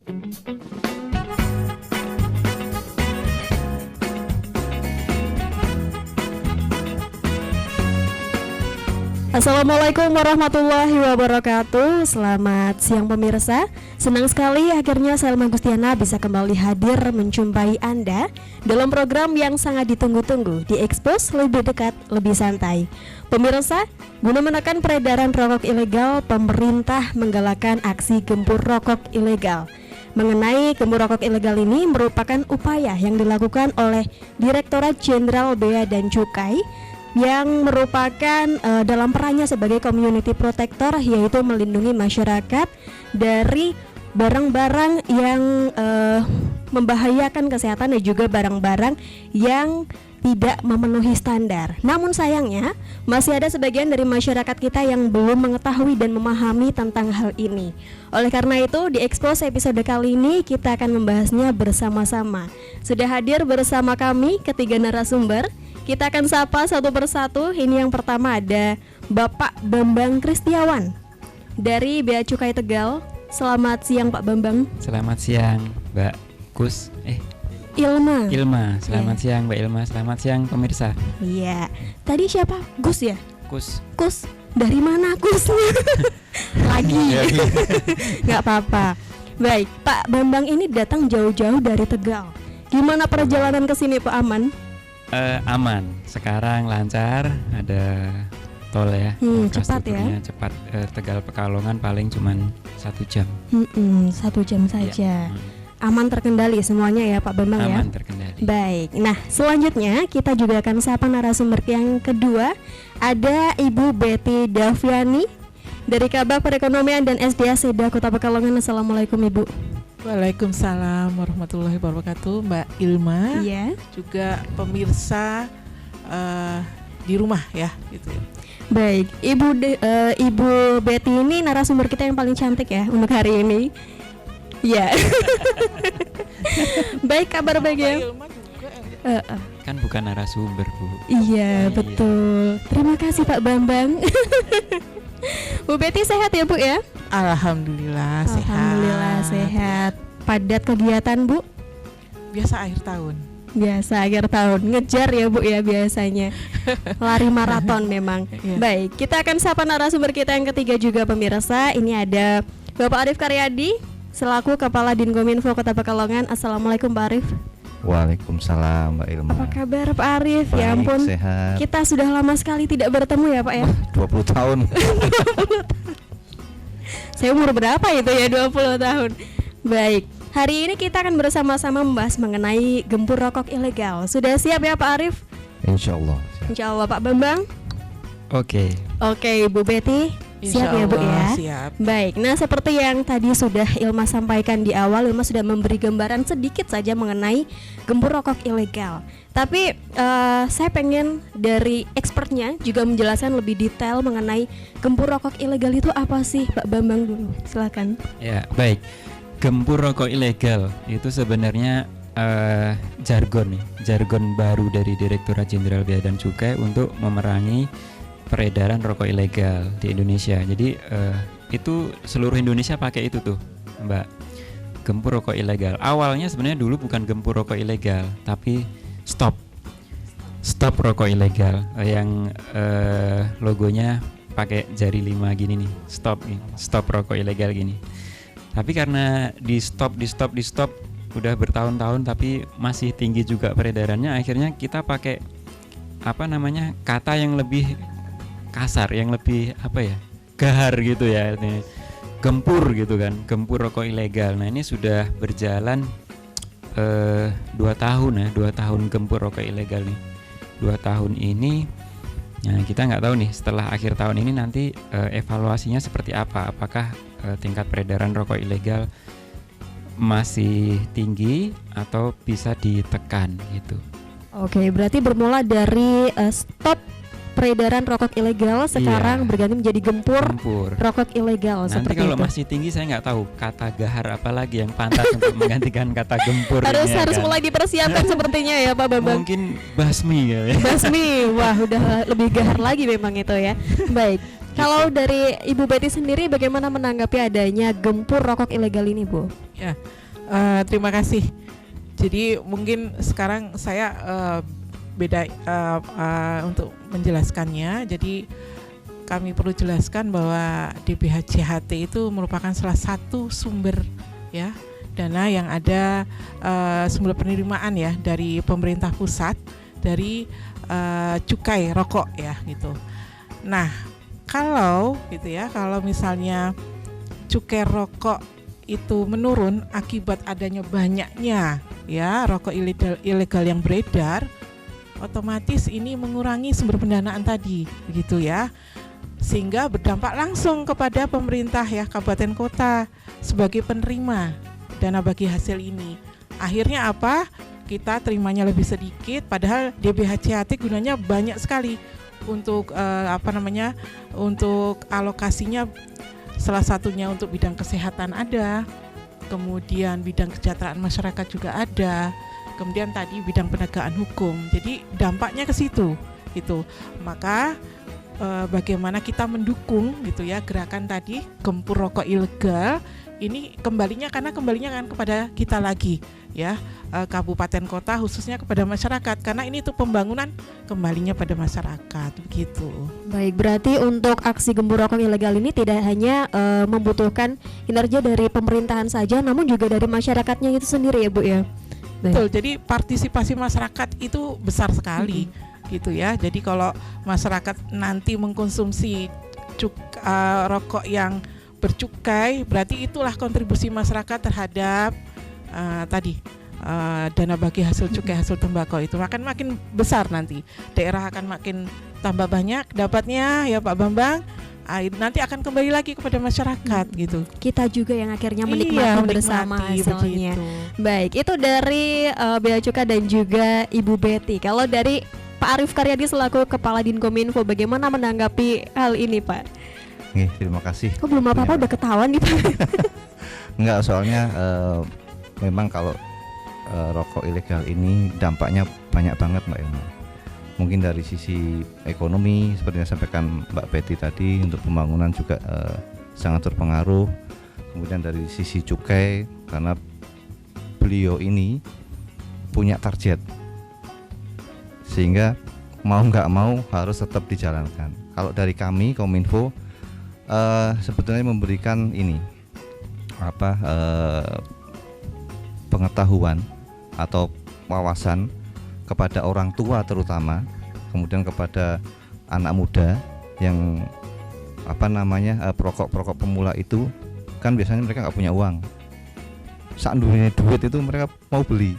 Assalamualaikum warahmatullahi wabarakatuh. Selamat siang pemirsa. Senang sekali akhirnya Salma Gustiana bisa kembali hadir menjumpai Anda dalam program yang sangat ditunggu-tunggu, Diekspos Lebih Dekat, Lebih Santai. Pemirsa, guna menekan peredaran rokok ilegal, pemerintah menggalakkan aksi gempur rokok ilegal. Mengenai gempur rokok ilegal ini merupakan upaya yang dilakukan oleh Direktorat Jenderal Bea dan Cukai yang merupakan dalam perannya sebagai community protector, yaitu melindungi masyarakat dari barang-barang yang membahayakan kesehatan dan juga barang-barang yang tidak memenuhi standar. Namun sayangnya masih ada sebagian dari masyarakat kita yang belum mengetahui dan memahami tentang hal ini. Oleh karena itu, di Expose episode kali ini kita akan membahasnya bersama-sama. Sudah hadir bersama kami ketiga narasumber. Kita akan sapa satu persatu. Ini yang pertama ada Bapak Bambang Kristiawan dari Bea Cukai Tegal. Selamat siang Pak Bambang. Selamat siang Mbak Kus. Ilma. Selamat siang Mbak Ilma. Selamat siang pemirsa. Iya. Tadi siapa? Gus ya? Kus. Dari mana Kusnya? Lagi. Nggak apa-apa. Baik, Pak Bambang ini datang jauh-jauh dari Tegal. Gimana perjalanan ke sini Pak? Aman? Aman. Sekarang lancar. Ada tol ya. Cepat ya. Cepat. Tegal Pekalongan paling cuman 1 jam. 1 jam saja. Aman terkendali semuanya ya Pak Bambang ya. Aman terkendali. Baik. Nah, selanjutnya kita juga akan sapa narasumber yang kedua. Ada Ibu Betty Daviani dari Kabak Perekonomian dan SDA Seda Kota Pekalongan. Assalamualaikum Ibu. Waalaikumsalam warahmatullahi wabarakatuh, Mbak Ilma. Iya. Juga pemirsa di rumah ya, gitu ya. Baik, Ibu Betty ini narasumber kita yang paling cantik ya untuk hari ini. Ya. Baik, kabar baik ya. Ilma juga Kan bukan narasumber Bu. Iya, betul. Terima kasih Pak Bambang. Bu Betty sehat ya Bu ya? Alhamdulillah sehat. Alhamdulillah sehat. Padat kegiatan Bu? Biasa akhir tahun. Biasa akhir tahun, ngejar ya Bu ya biasanya. Lari maraton memang. Baik, kita akan sapa narasumber kita yang ketiga juga pemirsa. Ini ada Bapak Arif Karyadi selaku Kepala Dinkominfo Kota Pekalongan. Assalamualaikum Pak Arif. Waalaikumsalam Mbak Ilma. Apa kabar Pak Arif? Baik, ya ampun, sehat. kita sudah lama sekali tidak bertemu ya Pak ya. 20 tahun. Saya umur berapa itu ya, 20 tahun. Baik, hari ini kita akan bersama-sama membahas mengenai gempur rokok ilegal. Sudah siap ya Pak Arif? Insyaallah. Insyaallah. Pak Bambang? Oke. Oke, Bu Betty, siap ya Bu ya? Siap. Baik, nah seperti yang tadi sudah Ilma sampaikan di awal, Ilma sudah memberi gambaran sedikit saja mengenai gempur rokok ilegal. Tapi saya pengen dari expertnya juga menjelaskan lebih detail mengenai gempur rokok ilegal itu apa sih, Pak Bambang dulu, silakan. Ya, baik. Gempur rokok ilegal itu sebenarnya jargon baru dari Direktorat Jenderal Bea dan Cukai untuk memerangi peredaran rokok ilegal di Indonesia. Jadi itu seluruh Indonesia pakai itu tuh, Mbak. Gempur rokok ilegal. Awalnya sebenarnya dulu bukan gempur rokok ilegal, tapi stop rokok ilegal yang logonya pakai jari 5 gini nih, stop rokok ilegal gini. Tapi karena di stop udah bertahun-tahun tapi masih tinggi juga peredarannya, akhirnya kita pakai kata yang lebih kasar, yang lebih gahar gitu ya, gempur gitu kan, gempur rokok ilegal. Nah ini sudah berjalan 2 tahun gempur rokok ilegal nih. 2 tahun ini, nah kita nggak tahu nih setelah akhir tahun ini nanti evaluasinya seperti apa, apakah tingkat peredaran rokok ilegal masih tinggi atau bisa ditekan gitu. Oke, berarti bermula dari stop peredaran rokok ilegal, sekarang berganti menjadi gempur rokok ilegal. Nanti seperti kalau itu. masih tinggi saya nggak tahu kata gahar apa lagi yang pantas untuk menggantikan kata gempur. Harus kan? mulai dipersiapkan sepertinya ya Pak Bambang. Mungkin basmi ya. Basmi, wah udah lebih gahar lagi memang itu ya. Baik, Kalau dari Ibu Betty sendiri bagaimana menanggapi adanya gempur rokok ilegal ini, Bu? Ya, terima kasih. Jadi mungkin sekarang saya beda untuk menjelaskannya. Jadi kami perlu jelaskan bahwa DBHJHT itu merupakan salah satu sumber ya dana yang ada, sumber penerimaan ya dari pemerintah pusat dari cukai rokok ya gitu. Nah, kalau gitu ya, kalau misalnya cukai rokok itu menurun akibat adanya banyaknya ya rokok ilegal yang beredar, otomatis ini mengurangi sumber pendanaan tadi begitu ya, sehingga berdampak langsung kepada pemerintah ya kabupaten kota sebagai penerima dana bagi hasil ini. Akhirnya apa? Kita terimanya lebih sedikit, padahal DBHJHT gunanya banyak sekali untuk untuk alokasinya. Salah satunya untuk bidang kesehatan ada, kemudian bidang kesejahteraan masyarakat juga ada, kemudian tadi bidang penegakan hukum. Jadi dampaknya ke situ gitu. Maka bagaimana kita mendukung gitu ya gerakan tadi gempur rokok ilegal ini, kembalinya kan kepada kita lagi ya, kabupaten kota khususnya kepada masyarakat, karena ini tuh pembangunan kembalinya pada masyarakat begitu. Baik, berarti untuk aksi gempur rokok ilegal ini tidak hanya membutuhkan kinerja dari pemerintahan saja, namun juga dari masyarakatnya itu sendiri ya, Bu ya. Baik. Betul, jadi partisipasi masyarakat itu besar sekali gitu ya. Jadi kalau masyarakat nanti mengkonsumsi rokok yang bercukai, berarti itulah kontribusi masyarakat terhadap dana bagi hasil cukai hasil tembakau itu makin besar, nanti daerah akan makin tambah banyak dapatnya ya Pak Bambang. Nanti akan kembali lagi kepada masyarakat gitu. Kita juga yang akhirnya menikmati bersama hasilnya. Begitu. Baik, itu dari Bea Cukai dan juga Ibu Betty. Kalau dari Pak Arief Karyadi selaku Kepala Dinkominfo, bagaimana menanggapi hal ini, Pak? Terima kasih. Kok belum apa-apa udah ketahuan nih, Pak? Enggak, soalnya memang kalau rokok ilegal ini dampaknya banyak banget Mbak Ilma. Mungkin dari sisi ekonomi seperti yang disampaikan Mbak Betty tadi, untuk pembangunan juga sangat terpengaruh. Kemudian dari sisi cukai, karena beliau ini punya target, sehingga mau nggak mau harus tetap dijalankan. Kalau dari kami Kominfo sebetulnya memberikan ini pengetahuan atau wawasan kepada orang tua terutama, kemudian kepada anak muda yang perokok pemula itu kan biasanya mereka nggak punya uang, saat dunia duit itu mereka mau beli.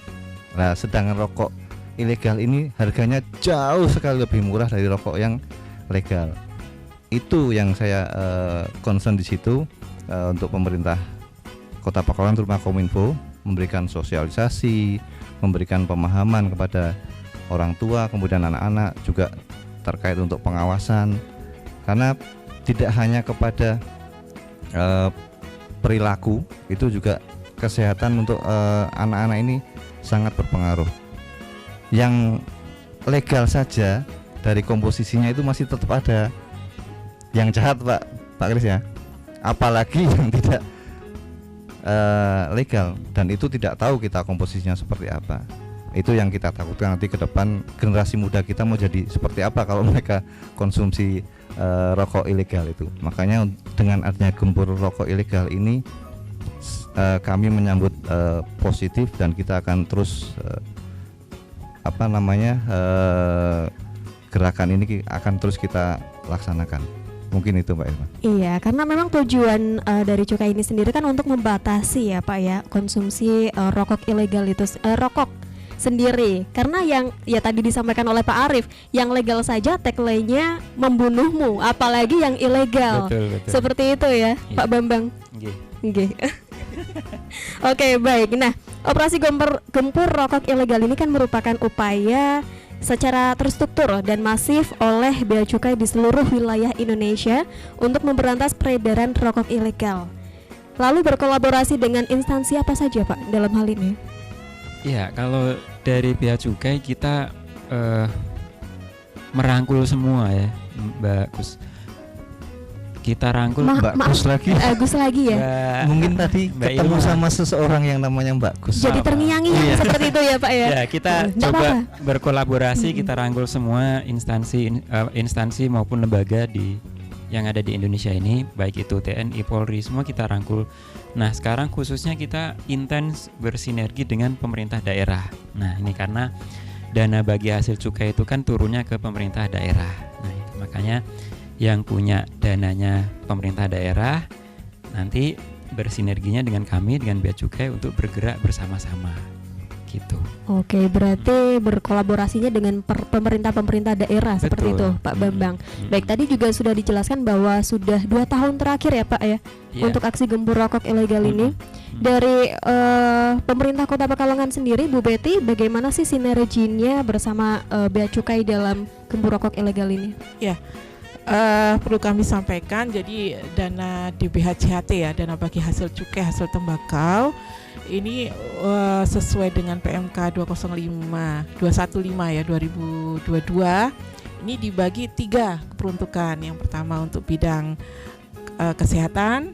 Nah, sedangkan rokok ilegal ini harganya jauh sekali lebih murah dari rokok yang legal. Itu yang saya concern di situ, untuk pemerintah Kota Pekalongan terutama Kominfo memberikan sosialisasi, memberikan pemahaman kepada orang tua, kemudian anak-anak juga terkait untuk pengawasan, karena tidak hanya kepada perilaku, itu juga kesehatan untuk anak-anak ini sangat berpengaruh. Yang legal saja dari komposisinya itu masih tetap ada yang jahat Pak Kris ya, apalagi yang tidak legal, dan itu tidak tahu kita komposisinya seperti apa. Itu yang kita takutkan nanti ke depan generasi muda kita mau jadi seperti apa kalau mereka konsumsi rokok ilegal itu. Makanya dengan adanya gempur rokok ilegal ini kami menyambut positif, dan kita akan terus gerakan ini akan terus kita laksanakan. Mungkin itu Mbak Irma. Iya, karena memang tujuan dari cukai ini sendiri kan untuk membatasi ya Pak ya konsumsi rokok ilegal itu, rokok sendiri. Karena yang ya tadi disampaikan oleh Pak Arief, yang legal saja tagline-nya membunuhmu, apalagi yang ilegal. Betul. Seperti itu ya, Iya. Pak Bambang. Nggih. Oke, baik. Nah, operasi gempur rokok ilegal ini kan merupakan upaya secara terstruktur dan masif oleh Bea Cukai di seluruh wilayah Indonesia untuk memberantas peredaran rokok ilegal. Lalu berkolaborasi dengan instansi apa saja Pak dalam hal ini? Ya, kalau dari Bea Cukai kita merangkul semua ya Mbak Kus. kita rangkul Mbak Gus lagi. Gus lagi ya. Mungkin tadi Mbak ketemu Ilma. sama seseorang yang namanya Mbak Gus. Jadi terngiang-ngiang seperti itu ya Pak ya. Ya, kita Nggak coba apa-apa. berkolaborasi, kita rangkul semua instansi maupun lembaga yang ada di Indonesia ini, baik itu TNI, Polri, semua kita rangkul. Nah, sekarang khususnya kita intens bersinergi dengan pemerintah daerah. Nah, ini karena dana bagi hasil cukai itu kan turunnya ke pemerintah daerah. Nah, itu makanya yang punya dananya pemerintah daerah nanti bersinerginya dengan kami, dengan Bea Cukai untuk bergerak bersama-sama gitu. Oke, berarti berkolaborasinya dengan pemerintah daerah seperti itu, Betul. Pak Bambang. Baik, tadi juga sudah dijelaskan bahwa sudah 2 tahun terakhir ya Pak ya, Iya. untuk aksi gembur rokok ilegal ini. Dari pemerintah Kota Pekalongan sendiri, Bu Betty, bagaimana sih sinerginya bersama Bea Cukai dalam gembur rokok ilegal ini? Perlu kami sampaikan, jadi dana DBHCHT ya, dana bagi hasil cukai hasil tembakau ini sesuai dengan PMK 215 ya 2022 ini dibagi 3 peruntukan. Yang pertama untuk bidang kesehatan,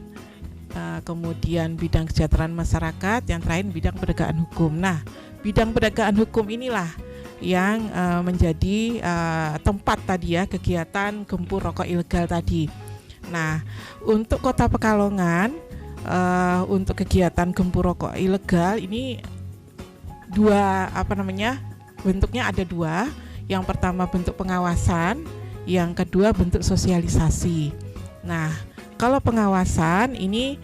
kemudian bidang kesejahteraan masyarakat, yang terakhir bidang penegakan hukum. Nah, bidang penegakan hukum inilah yang menjadi tempat tadi ya kegiatan gembur rokok ilegal tadi. Nah, untuk Kota Pekalongan untuk kegiatan gembur rokok ilegal ini bentuknya ada 2. Yang pertama bentuk pengawasan, yang kedua bentuk sosialisasi. Nah, kalau pengawasan ini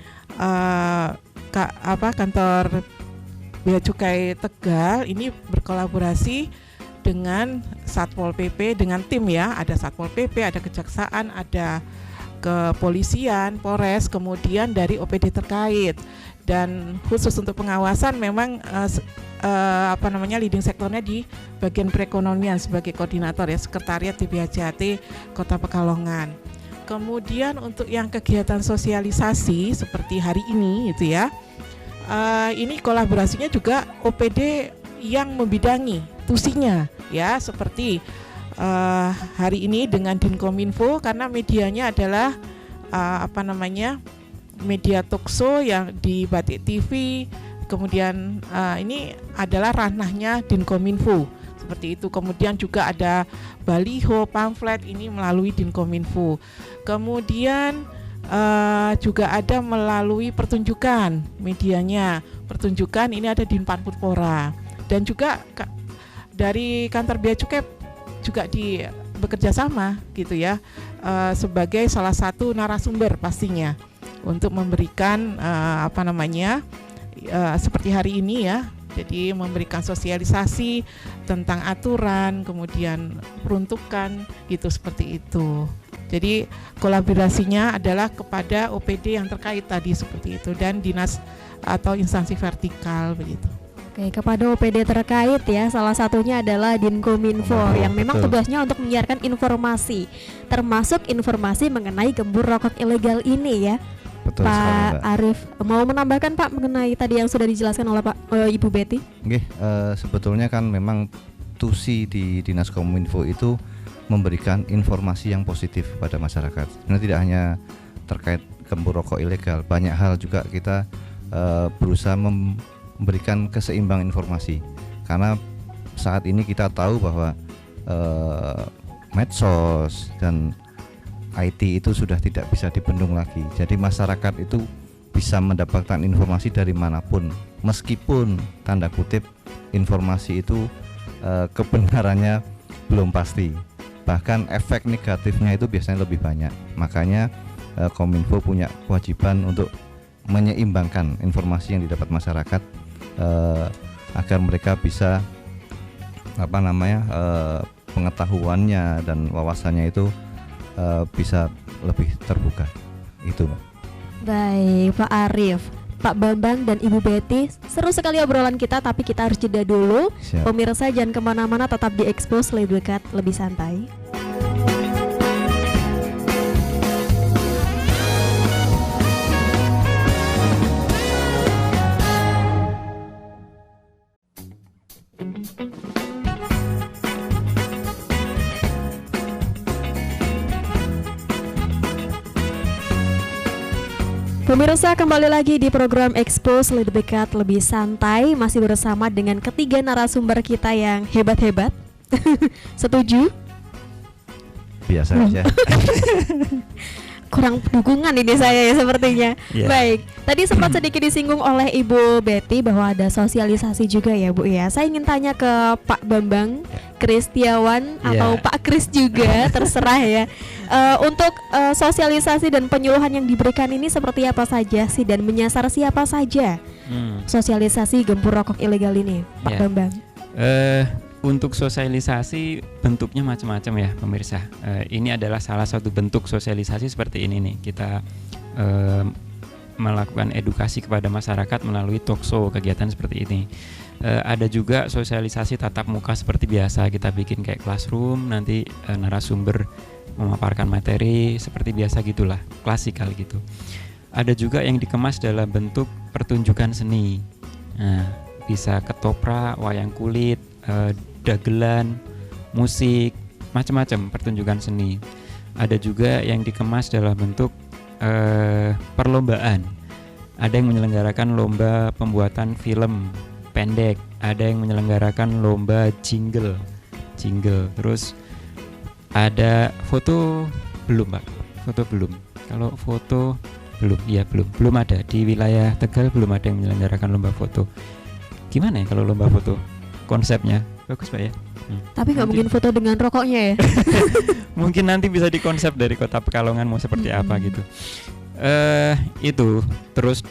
kantor Bea Cukai Tegal ini berkolaborasi dengan Satpol PP, dengan tim ya, ada Satpol PP, ada Kejaksaan, ada Kepolisian, Polres, kemudian dari OPD terkait. Dan khusus untuk pengawasan memang leading sektornya di bagian perekonomian sebagai koordinator ya, sekretariat di BHCHT Kota Pekalongan. Kemudian untuk yang kegiatan sosialisasi seperti hari ini itu ya, ini kolaborasinya juga OPD yang membidangi tusinya ya, seperti hari ini dengan Dinkominfo karena medianya adalah media talkshow yang di Batik TV, kemudian ini adalah ranahnya Dinkominfo seperti itu. Kemudian juga ada baliho, pamflet ini melalui Dinkominfo. Kemudian juga ada melalui pertunjukan medianya. Pertunjukan ini ada Dinpan Purpora, dan juga dari kantor Bea Cukai juga bekerja sama gitu ya, sebagai salah satu narasumber pastinya untuk memberikan seperti hari ini ya. Jadi memberikan sosialisasi tentang aturan, kemudian peruntukan gitu, seperti itu. Jadi kolaborasinya adalah kepada OPD yang terkait tadi seperti itu, dan dinas atau instansi vertikal begitu. Oke, kepada OPD terkait ya, salah satunya adalah Dinkominfo yang memang betul. tugasnya untuk menyiarkan informasi, termasuk informasi mengenai gembur rokok ilegal ini ya. Betul sekali, Pak Mbak. Arif, mau menambahkan Pak mengenai tadi yang sudah dijelaskan oleh Ibu Betty? Nggih, sebetulnya kan memang tusi di Dinas Kominfo itu memberikan informasi yang positif pada masyarakat. Sebenarnya tidak hanya terkait gembur rokok ilegal, banyak hal juga kita berusaha memberikan keseimbangan informasi. Karena saat ini kita tahu bahwa medsos dan IT itu sudah tidak bisa dibendung lagi. Jadi masyarakat itu bisa mendapatkan informasi dari manapun, meskipun tanda kutip informasi itu kebenarannya belum pasti. Bahkan efek negatifnya itu biasanya lebih banyak. Makanya Kominfo punya kewajiban untuk menyeimbangkan informasi yang didapat masyarakat agar mereka bisa pengetahuannya dan wawasannya itu bisa lebih terbuka. Itu, Mbak. Baik, Pak Arif, Pak Bambang dan Ibu Betty, seru sekali obrolan kita, tapi kita harus jeda dulu. Siap. Pemirsa jangan kemana-mana, tetap di Expose, lebih dekat, lebih santai. Pemirsa, kembali lagi di program Expose Lebih Dekat Lebih Santai, masih bersama dengan ketiga narasumber kita yang hebat-hebat. Setuju? Biasa aja. Kurang dukungan ini saya ya sepertinya. Iya. Baik, tadi sempat sedikit disinggung oleh Ibu Betty bahwa ada sosialisasi juga ya Bu ya. Saya ingin tanya ke Pak Bambang Kristiawan atau Iya. Pak Kris juga, terserah ya. Untuk sosialisasi dan penyuluhan yang diberikan ini seperti apa saja sih dan menyasar siapa saja sosialisasi gempur rokok ilegal ini, Pak Iya. Bambang? Untuk sosialisasi bentuknya macam-macam ya pemirsa. Ini adalah salah satu bentuk sosialisasi seperti ini nih. Kita melakukan edukasi kepada masyarakat melalui talkshow, kegiatan seperti ini. Ada juga sosialisasi tatap muka seperti biasa, kita bikin kayak classroom, nanti narasumber memaparkan materi seperti biasa gitulah, klasikal gitu. Ada juga yang dikemas dalam bentuk pertunjukan seni. Nah, bisa ketoprak, wayang kulit, dagelan, musik, macam-macam pertunjukan seni. Ada juga yang dikemas dalam bentuk perlombaan. Ada yang menyelenggarakan lomba pembuatan film pendek, ada yang menyelenggarakan lomba jingle. Terus ada foto belum, Pak? Foto belum. Kalau foto belum ada di wilayah Tegal, belum ada yang menyelenggarakan lomba foto. Gimana ya kalau lomba foto? Konsepnya bagus, Pak ya. Tapi nggak mungkin foto dengan rokoknya ya. Mungkin nanti bisa dikonsep dari Kota Pekalongan mau seperti apa gitu. Itu terus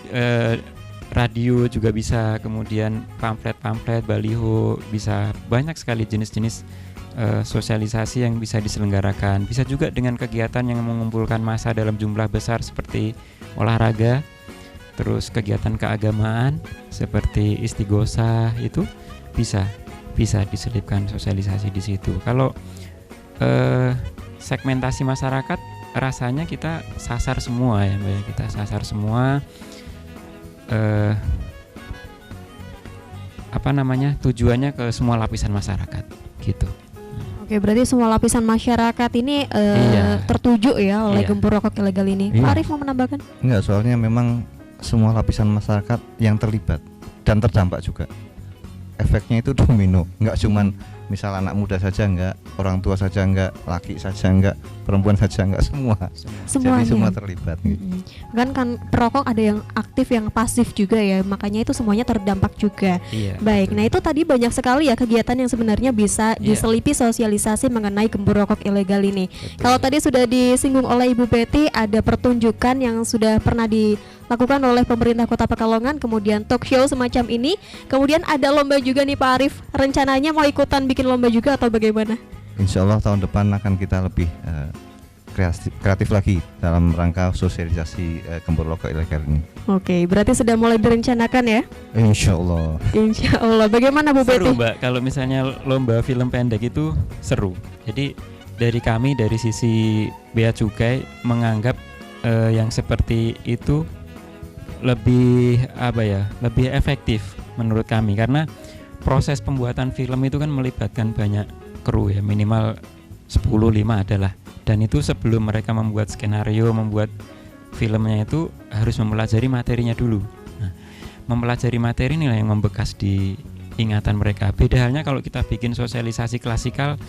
radio juga bisa, kemudian pamflet, baliho, bisa banyak sekali jenis-jenis sosialisasi yang bisa diselenggarakan. Bisa juga dengan kegiatan yang mengumpulkan massa dalam jumlah besar seperti olahraga, terus kegiatan keagamaan seperti istighosah, itu bisa diselipkan sosialisasi di situ. Kalau segmentasi masyarakat rasanya kita sasar semua ya, Mbak. Kita sasar semua tujuannya ke semua lapisan masyarakat gitu. Oke, berarti semua lapisan masyarakat ini Iya. tertuju ya oleh Iya. gempur rokok ilegal ini. Iya. Pak Arif mau menambahkan? Enggak, soalnya memang semua lapisan masyarakat yang terlibat dan terdampak juga. Efeknya itu domino, enggak cuman misal anak muda saja enggak, orang tua saja enggak, laki saja enggak, perempuan saja enggak, semua. Semuanya. Jadi semua terlibat gitu. Kan perokok ada yang aktif, yang pasif juga ya, makanya itu semuanya terdampak juga. Iya. Baik, betul. nah itu tadi banyak sekali ya kegiatan yang sebenarnya bisa Iya. diselipi sosialisasi mengenai gempur rokok ilegal ini. Betul. Kalau tadi sudah disinggung oleh Ibu Betty, ada pertunjukan yang sudah pernah dilakukan oleh pemerintah Kota Pekalongan, kemudian talk show semacam ini, kemudian ada lomba juga nih Pak Arif. Rencananya mau ikutan bikin lomba juga atau bagaimana? Insya Allah tahun depan akan kita lebih kreatif lagi dalam rangka sosialisasi gempur rokok ilegal ini. Oke, berarti sudah mulai direncanakan ya? Insya Allah. Insya Allah. Bagaimana Bu Seru, Betty? Mbak. Kalau misalnya lomba film pendek itu seru. Jadi dari kami, dari sisi Bea Cukai menganggap yang seperti itu lebih lebih efektif menurut kami, karena proses pembuatan film itu kan melibatkan banyak kru ya, minimal 10-5 adalah, dan itu sebelum mereka membuat skenario, membuat filmnya itu harus mempelajari materinya dulu. Nah, mempelajari materi inilah yang membekas di ingatan mereka. Beda halnya kalau kita bikin sosialisasi klasikal,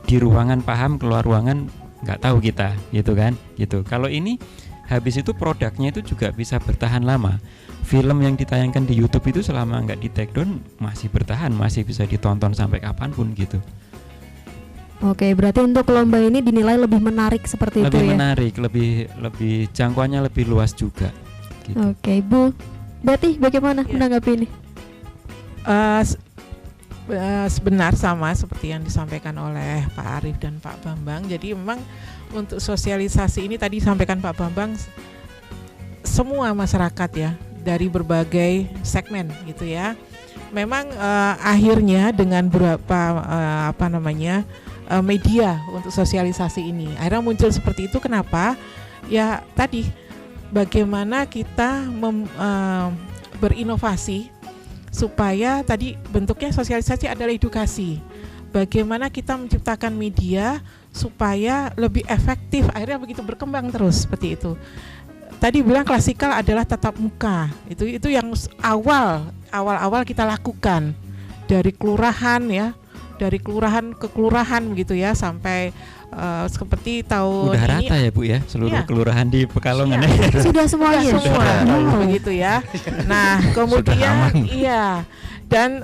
di ruangan paham, keluar ruangan nggak tahu kita, gitu kan? Gitu. Kalau ini habis itu produknya itu juga bisa bertahan lama. Film yang ditayangkan di YouTube itu selama nggak di take down masih bertahan, masih bisa ditonton sampai kapanpun gitu. Oke, berarti untuk lomba ini dinilai lebih menarik seperti Lebih itu ya? menarik, lebih jangkauannya lebih luas juga. Gitu. Oke, Bu Betty bagaimana Ya. menanggapi ini? Sebenar sama seperti yang disampaikan oleh Pak Arif dan Pak Bambang. Jadi memang untuk sosialisasi ini tadi disampaikan Pak Bambang, semua masyarakat ya, dari berbagai segmen gitu ya. Memang akhirnya dengan beberapa media untuk sosialisasi ini akhirnya muncul seperti itu. Kenapa? Ya tadi bagaimana kita berinovasi supaya tadi bentuknya sosialisasi adalah edukasi. Bagaimana kita menciptakan media supaya lebih efektif, akhirnya begitu berkembang terus seperti itu. tadi bilang klasikal adalah tatap muka. Itu yang awal kita lakukan dari kelurahan ya, dari kelurahan ke kelurahan begitu ya, sampai seperti tahun Udah ini rata ya Bu ya, seluruh Iya. kelurahan di Pekalongan Iya. ya. Sudah semuanya. semua Wow. begitu ya. Nah Sudah kemudian aman. iya, dan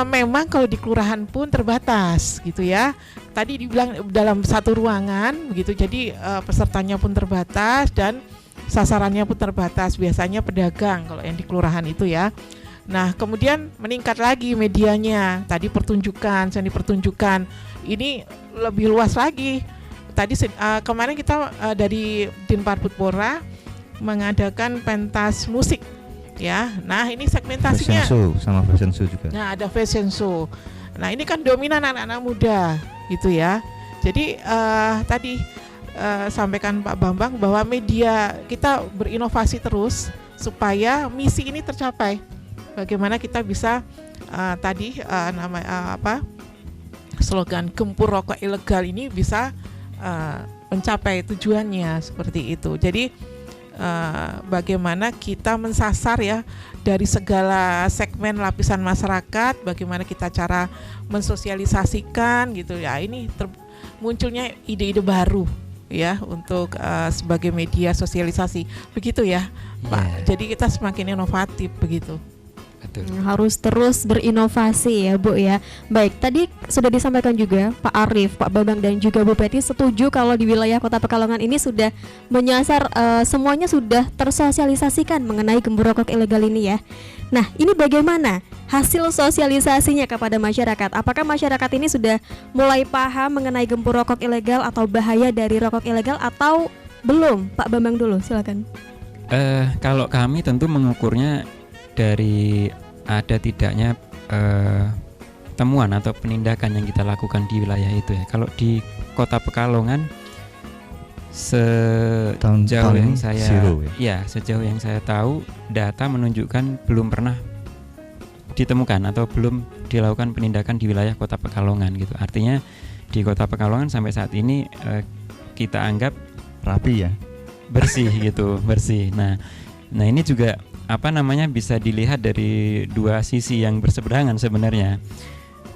memang kalau di kelurahan pun terbatas gitu ya. Tadi dibilang dalam satu ruangan begitu, jadi pesertanya pun terbatas dan sasarannya pun terbatas. Biasanya pedagang kalau yang di kelurahan itu ya. Nah kemudian meningkat lagi medianya. Tadi pertunjukan, seni pertunjukan ini lebih luas lagi. Tadi kemarin kita dari Dinpar Putpora mengadakan pentas musik ya. Nah ini segmentasinya. Fashion show sama fashion show juga. Nah ada fashion show. Nah ini kan dominan anak-anak muda gitu ya. Jadi tadi sampaikan Pak Bambang bahwa media kita berinovasi terus supaya misi ini tercapai. Bagaimana kita bisa slogan Gempur Rokok Ilegal ini bisa mencapai tujuannya seperti itu. Jadi bagaimana kita mensasar ya dari segala segmen lapisan masyarakat, bagaimana kita cara mensosialisasikan gitu ya. Ini munculnya ide-ide baru ya untuk sebagai media sosialisasi begitu ya Pak. Jadi kita semakin inovatif begitu. Betul. Harus terus berinovasi ya Bu ya. Baik, tadi sudah disampaikan juga Pak Arief, Pak Bambang dan juga Bu Betty setuju kalau di wilayah Kota Pekalongan ini sudah menyasar semuanya sudah tersosialisasikan mengenai gembur rokok ilegal ini ya. Nah, ini bagaimana hasil sosialisasinya kepada masyarakat? Apakah masyarakat ini sudah mulai paham mengenai gembur rokok ilegal atau bahaya dari rokok ilegal atau belum? Pak Bambang dulu, silakan. Kalau kami tentu mengukurnya dari ada tidaknya temuan atau penindakan yang kita lakukan di wilayah itu ya. Kalau di Kota Pekalongan sejauh yang saya sejauh yang saya tahu, data menunjukkan belum pernah ditemukan atau belum dilakukan penindakan di wilayah Kota Pekalongan gitu. Artinya di Kota Pekalongan sampai saat ini kita anggap Rapi ya. bersih gitu, bersih. Nah ini juga bisa dilihat dari dua sisi yang berseberangan sebenarnya.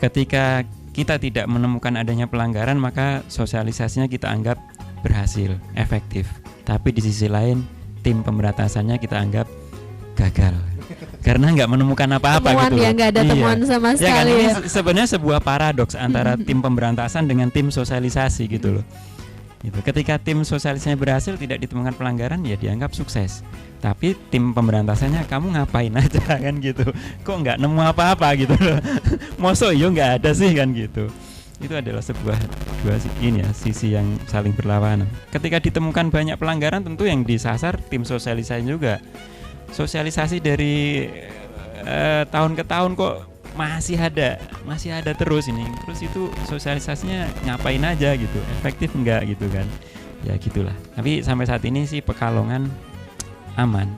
Ketika kita tidak menemukan adanya pelanggaran, maka sosialisasinya kita anggap berhasil, efektif. Tapi di sisi lain, tim pemberantasannya kita anggap gagal karena nggak menemukan apa-apa Temuan gitu. ya, nggak ada temuan sama Ya kan, sekali ini ya. sebenarnya sebuah paradoks antara tim pemberantasan dengan tim sosialisasi gitu loh. Gitu. Ketika tim sosialisasinya berhasil, tidak ditemukan pelanggaran, ya dianggap sukses. Tapi tim pemberantasannya, kamu ngapain aja kan gitu, kok nggak nemu apa-apa gitu loh. Mosok yo nggak ada sih kan gitu. Itu adalah sebuah sisi yang saling berlawanan. Ketika ditemukan banyak pelanggaran, tentu yang disasar tim sosialisasi juga. Sosialisasi dari tahun ke tahun kok masih ada terus ini. Terus itu sosialisasinya ngapain aja gitu, efektif enggak gitu kan. Ya gitulah. Tapi sampai saat ini sih Pekalongan aman.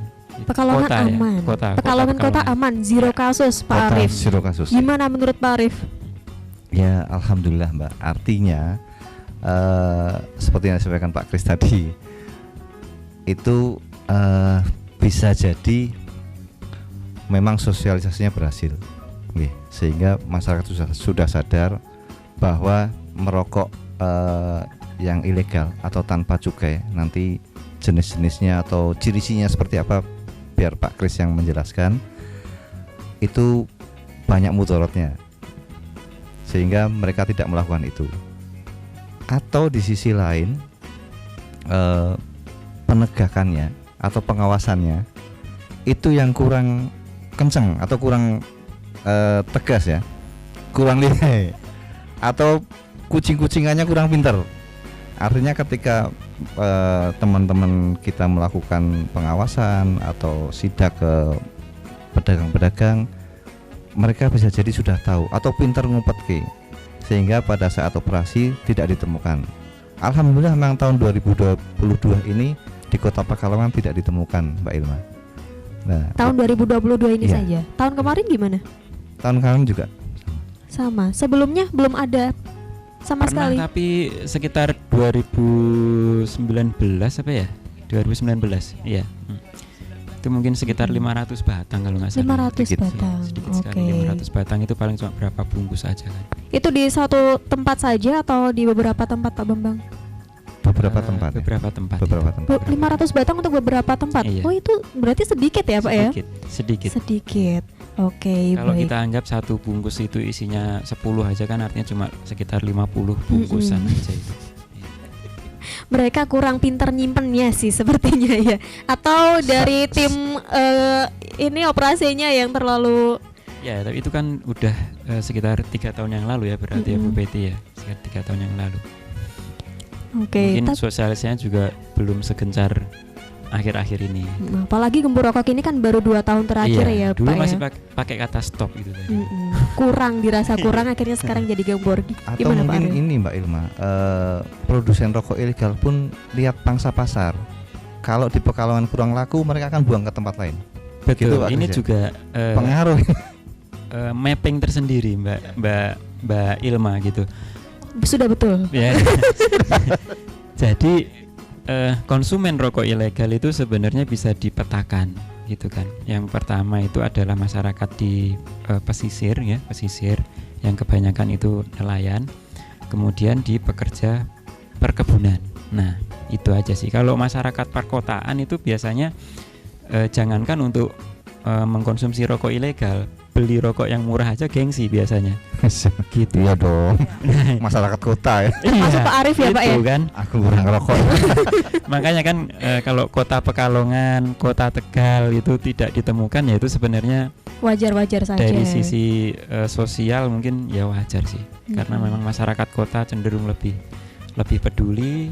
Pekalongan Kota, ya. aman. Kota Kota aman, zero kasus Pak Arief. Zero kasus. Gimana menurut Pak Arief? Ya alhamdulillah Mbak. Artinya seperti yang disampaikan Pak Kris tadi, itu bisa jadi memang sosialisasinya berhasil. Sehingga masyarakat sudah sadar bahwa merokok yang ilegal atau tanpa cukai, nanti jenis-jenisnya atau ciri-cirinya seperti apa, biar Pak Kris yang menjelaskan, itu banyak mudaratnya, sehingga mereka tidak melakukan itu. Atau di sisi lain penegakannya atau pengawasannya itu yang kurang kencang atau kurang tegas ya, kurang lihai, atau kucing-kucingannya kurang pintar. Artinya ketika teman-teman kita melakukan pengawasan atau sidak ke pedagang-pedagang, mereka bisa jadi sudah tahu atau pintar ngumpet sehingga pada saat operasi tidak ditemukan. Alhamdulillah memang tahun 2022 ini di Kota Pekalongan tidak ditemukan, Mbak Ilma. Nah, Tahun 2022 ini Iya. saja. Tahun kemarin gimana? tahun kemarin juga Sama. Sebelumnya belum ada sama Pernah, sekali. tapi sekitar 2019 apa ya? 2019, iya. Itu mungkin sekitar 500 batang kalau nggak salah. 500 sedikit sih, batang. Sedikit Oke. sekali, 500 batang itu paling cuma berapa bungkus aja kan. Itu di satu tempat saja atau di beberapa tempat Pak Bambang? Beberapa tempat. Ya. Beberapa tempat. Beberapa tempat. 500 batang untuk beberapa tempat. Iya. Oh, itu berarti sedikit ya, Pak ya? Sedikit. Sedikit. Oke, Kalau baik. kita anggap satu bungkus itu isinya 10 aja kan artinya cuma sekitar 50 bungkusan aja itu. Mereka kurang pinter nyimpennya sih sepertinya ya. Atau dari tim ini operasinya yang terlalu. Ya, tapi itu kan udah sekitar 3 tahun yang lalu ya berarti ya Bu Betty ya. Sekitar 3 tahun yang lalu. Oke. Mungkin sosialisasinya juga belum segencar akhir-akhir ini. Apalagi Gembur Rokok ini kan baru 2 tahun terakhir ya, dulu Pak masih ya. pakai kata stop gitu tadi. Kurang dirasa kurang akhirnya sekarang jadi Gembur. Atau Gimana, Pak mungkin Arief? ini Mbak Ilma, produsen rokok ilegal pun lihat pangsa pasar. Kalau di Pekalongan kurang laku, mereka akan buang ke tempat lain. Betul. Pak Ini Chris, ya? juga Pengaruh. mapping tersendiri Mbak Ilma gitu. Sudah betul. Ya. Jadi konsumen rokok ilegal itu sebenarnya bisa dipetakan gitu kan. Yang pertama itu adalah masyarakat di pesisir ya, pesisir yang kebanyakan itu nelayan. Kemudian di pekerja perkebunan. Nah, itu aja sih. Kalau masyarakat perkotaan itu biasanya jangankan untuk mengkonsumsi rokok ilegal, beli rokok yang murah aja gengsi biasanya. Gitu. Iya dong. Masyarakat kota ya. Termasuk Pak Arief ya, Pak ya? Itu kan. Aku kurang rokok. Makanya kan kalau kota Pekalongan, kota Tegal itu tidak ditemukan ya itu sebenarnya Wajar-wajar saja. dari sisi sosial mungkin ya wajar sih. Karena memang masyarakat kota cenderung lebih peduli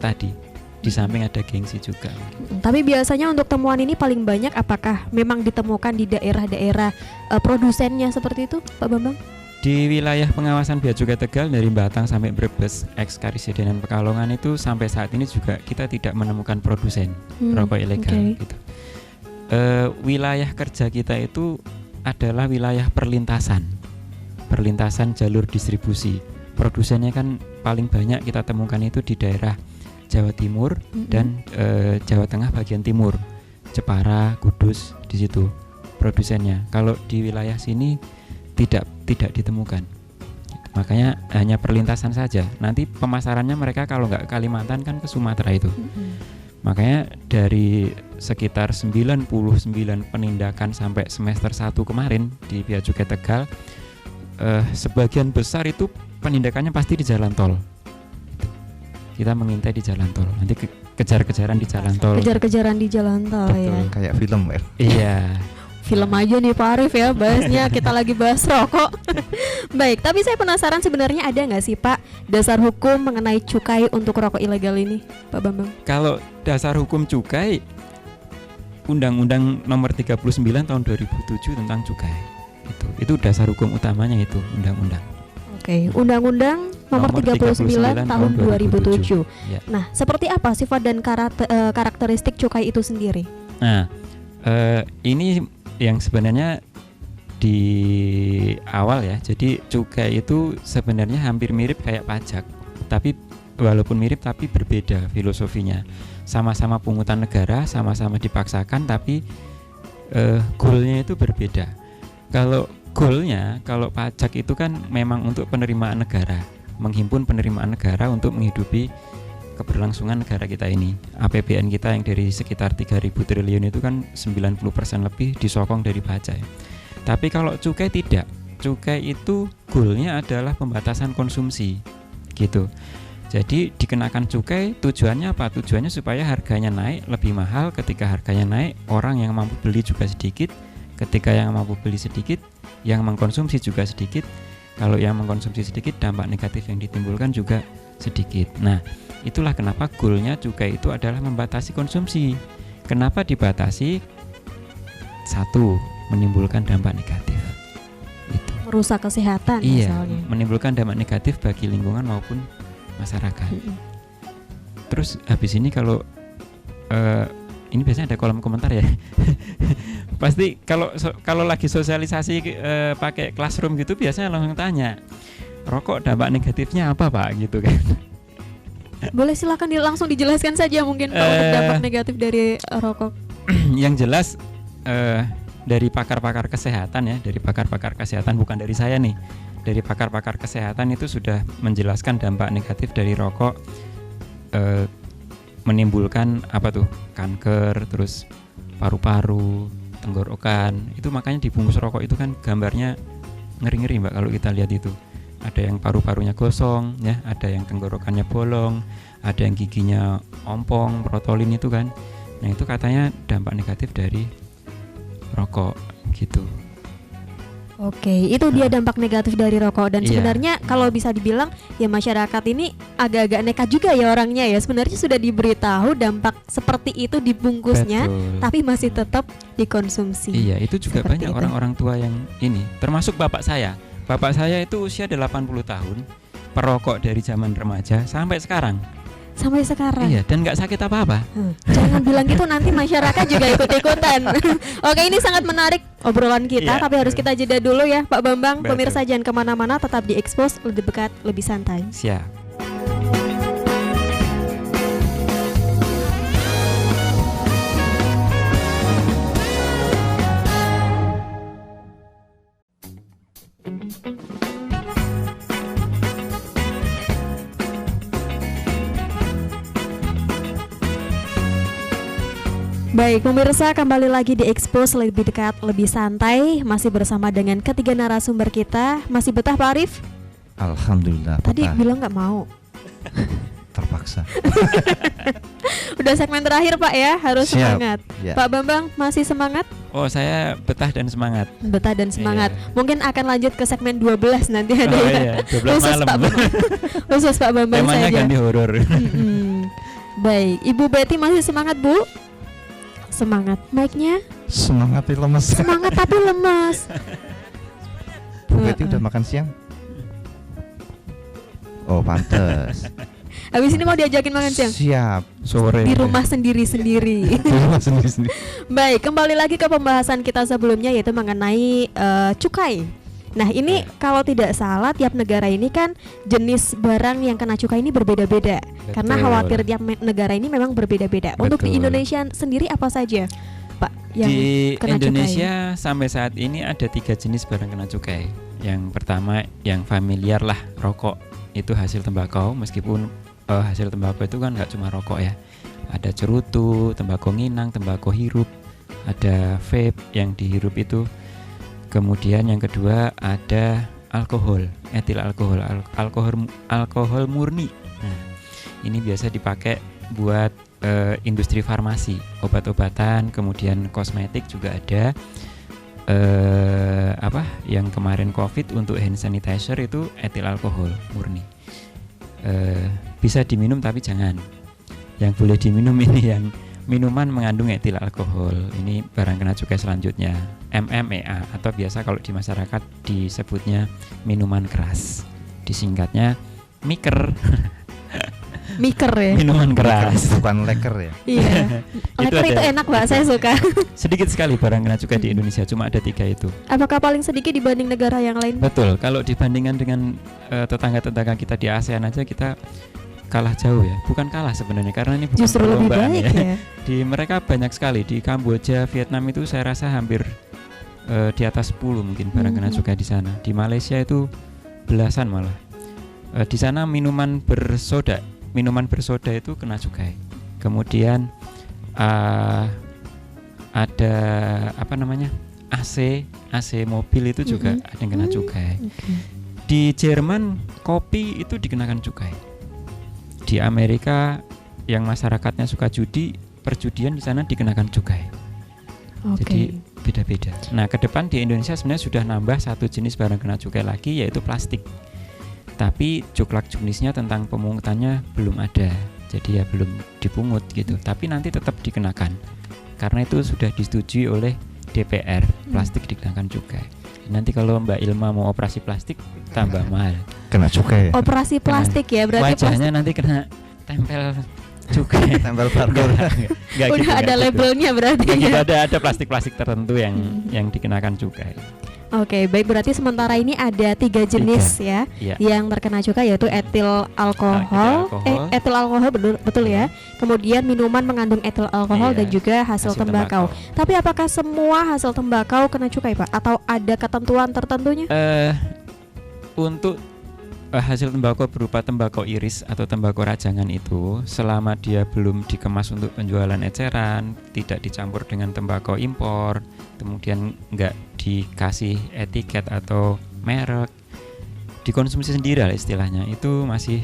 tadi. Di samping ada gengsi juga. Tapi biasanya untuk temuan ini paling banyak apakah memang ditemukan di daerah-daerah produsennya seperti itu, Pak Bambang? Di wilayah pengawasan Bea Cukai Tegal dari Batang sampai Brebes, ex Karisidenan Pekalongan itu sampai saat ini juga kita tidak menemukan produsen rokok ilegal gitu. Wilayah kerja kita itu adalah wilayah perlintasan jalur distribusi. Produsennya kan paling banyak kita temukan itu di daerah Jawa Timur dan Jawa Tengah bagian timur, Jepara, Kudus, di situ produsennya. Kalau di wilayah sini tidak ditemukan. Makanya hanya perlintasan saja. Nanti pemasarannya mereka kalau nggak Kalimantan kan ke Sumatera itu. Makanya dari sekitar 99 penindakan sampai semester 1 kemarin di Bea Cukai Tegal, sebagian besar itu penindakannya pasti di jalan tol. Kita mengintai di jalan tol, nanti kejar-kejaran di jalan tol. Kejar-kejaran di jalan tol. Betul. Ya. Kayak film ya. Iya. Film aja nih Pak Arief ya, bahasnya kita lagi bahas rokok. Baik, tapi saya penasaran sebenarnya ada nggak sih Pak dasar hukum mengenai cukai untuk rokok ilegal ini, Pak Bambang? Kalau dasar hukum cukai, Undang-Undang Nomor 39 tahun 2007 tentang cukai. Itu dasar hukum utamanya itu undang-undang. Oke, Undang-Undang Nomor 39 tahun 2007. Ya. Nah, seperti apa sifat dan karakteristik cukai itu sendiri? Nah, ini yang sebenarnya di awal ya. Jadi cukai itu sebenarnya hampir mirip kayak pajak, tapi walaupun mirip tapi berbeda filosofinya. Sama-sama pungutan negara, sama-sama dipaksakan, tapi goalnya itu berbeda. Kalau goalnya, kalau pajak itu kan memang untuk penerimaan negara, menghimpun penerimaan negara untuk menghidupi keberlangsungan negara kita ini. APBN kita yang dari sekitar 3.000 triliun itu kan 90% lebih disokong dari pajak. Tapi kalau cukai tidak. Cukai itu goalnya adalah pembatasan konsumsi gitu. Jadi dikenakan cukai tujuannya apa? Tujuannya supaya harganya naik lebih mahal. Ketika harganya naik, orang yang mampu beli juga sedikit. Ketika yang mampu beli sedikit, yang mengkonsumsi juga sedikit. Kalau yang mengkonsumsi sedikit, dampak negatif yang ditimbulkan juga sedikit. Nah, itulah kenapa goalnya cukai itu adalah membatasi konsumsi. Kenapa dibatasi? Satu, menimbulkan dampak negatif. Itu. Merusak kesehatan misalnya. Menimbulkan dampak negatif bagi lingkungan maupun masyarakat. Terus habis ini kalau ini biasanya ada kolom komentar ya. Pasti kalau lagi sosialisasi pakai classroom gitu biasanya langsung tanya, rokok dampak negatifnya apa Pak gitu kan. Boleh silakan langsung dijelaskan saja mungkin Pak untuk dampak negatif dari rokok. Yang jelas dari pakar-pakar kesehatan ya, dari pakar-pakar kesehatan, bukan dari saya nih, dari pakar-pakar kesehatan itu sudah menjelaskan dampak negatif dari rokok, menimbulkan apa tuh, kanker, terus paru-paru, tenggorokan. Itu makanya di bungkus rokok itu kan gambarnya ngeri-ngeri Mbak kalau kita lihat itu. Ada yang paru-parunya gosong ya, ada yang tenggorokannya bolong, ada yang giginya ompong, protolin itu kan. Nah itu katanya dampak negatif dari rokok gitu. Oke, itu dia dampak negatif dari rokok. Dan sebenarnya kalau bisa dibilang ya masyarakat ini agak-agak nekat juga ya orangnya ya. Sebenarnya sudah diberitahu dampak seperti itu di bungkusnya, betul, tapi masih tetap dikonsumsi. Iya, itu juga Seperti banyak itu. orang-orang tua yang ini, termasuk bapak saya. Bapak saya itu usia 80 tahun, perokok dari zaman remaja sampai sekarang. Sampai sekarang. Iya, dan nggak sakit apa-apa. Jangan bilang gitu, nanti masyarakat juga ikut-ikutan. Oke, ini sangat menarik obrolan kita, Iya. tapi harus kita jeda dulu ya Pak Bambang. Betul. Pemirsa jangan kemana-mana, tetap di Expose, lebih dekat, lebih santai. Siap. Baik, pemirsa, kembali lagi di Expose, lebih dekat, lebih santai. Masih bersama dengan ketiga narasumber kita. Masih betah Pak Arif? Alhamdulillah. Tadi betah. bilang nggak mau. Terpaksa. Udah segmen terakhir Pak ya, harus Siap. semangat. Ya. Pak Bambang masih semangat? Oh, saya betah dan semangat. Betah dan semangat. Iya. Mungkin akan lanjut ke segmen 12 nanti ada Oh ya. iya, 12 Khusus malam. Pak Bambang. Khusus Pak Bambang Temanya saja. ganti horor. Baik, Ibu Betty masih semangat Bu? Semangat. Mic-nya Semangat tapi lemes. semangat tapi lemas. Bu Betty udah makan siang? Oh, pantes. Habis ini mau diajakin makan siang Siap. Sore. di rumah sendiri-sendiri. Di rumah sendiri. Baik, kembali lagi ke pembahasan kita sebelumnya, yaitu mengenai cukai. Nah ini kalau tidak salah tiap negara ini kan jenis barang yang kena cukai ini berbeda-beda. Karena khawatir tiap negara ini memang berbeda-beda. Untuk di Betul. Indonesia sendiri apa saja Pak yang Di kena Indonesia sampai saat ini ada 3 jenis barang kena cukai. Yang pertama yang familiar lah, rokok. Itu hasil tembakau, meskipun hasil tembakau itu kan nggak cuma rokok ya. Ada cerutu, tembakau nginang, tembakau hirup, ada vape yang dihirup itu. Kemudian yang kedua ada alkohol, etil alkohol, alkohol murni. Nah, ini biasa dipakai buat industri farmasi, obat-obatan, kemudian kosmetik juga ada. Yang kemarin COVID untuk hand sanitizer itu etil alkohol murni. Bisa diminum tapi jangan. Yang boleh diminum ini yang minuman mengandung etil alkohol. Ini barang kena cukai selanjutnya, MMEA atau biasa kalau di masyarakat disebutnya minuman keras. Disingkatnya miker. Miker ya. Minuman keras. Bukan leker ya. Iya. Leker itu ada. enak Pak, saya suka. Sedikit sekali barang kena cukai di Indonesia, cuma ada 3 itu. Apakah paling sedikit dibanding negara yang lain? Betul, kalau dibandingkan dengan tetangga-tetangga kita di ASEAN aja kita kalah jauh ya. Bukan kalah sebenarnya, karena ini bukan Justru lebih perlombaan baik ya. Di mereka banyak sekali, di Kamboja, Vietnam itu saya rasa hampir di atas 10 mungkin barang kena cukai di sana. Di Malaysia itu belasan malah. Di sana minuman bersoda itu kena cukai. Kemudian ada AC mobil itu juga ada yang kena cukai. Di Jerman kopi itu dikenakan cukai. Di Amerika yang masyarakatnya suka judi, perjudian di sana dikenakan cukai. Jadi beda-beda. Nah, ke depan di Indonesia sebenarnya sudah nambah 1 jenis barang kena cukai lagi, yaitu plastik. Tapi juklak juknisnya tentang pemungutannya belum ada. Jadi ya belum dipungut gitu. Tapi nanti tetap dikenakan. Karena itu sudah disetujui oleh DPR, plastik dikenakan cukai. Nanti kalau Mbak Ilma mau operasi plastik tambah mahal. Kena cukai ya. Operasi plastik ya, berarti Wajahnya nanti kena tempel cukai. Tempel barcode. Nggak udah gitu, ada nggak gitu. labelnya berarti Nggak gitu, ya. ada plastik-plastik tertentu yang dikenakan cukai. Oke, baik, berarti sementara ini ada 3 jenis ya Iya. yang terkena cukai, yaitu etil alkohol, etil alkohol betul ya. Kemudian minuman mengandung etil alkohol Iya, dan juga hasil tembakau. Tapi apakah semua hasil tembakau kena cukai, Pak? Atau ada ketentuan tertentunya? Untuk hasil tembakau berupa tembakau iris atau tembakau rajangan itu, selama dia belum dikemas untuk penjualan eceran, tidak dicampur dengan tembakau impor, kemudian nggak dikasih etiket atau merek, dikonsumsi sendiri lah istilahnya, itu masih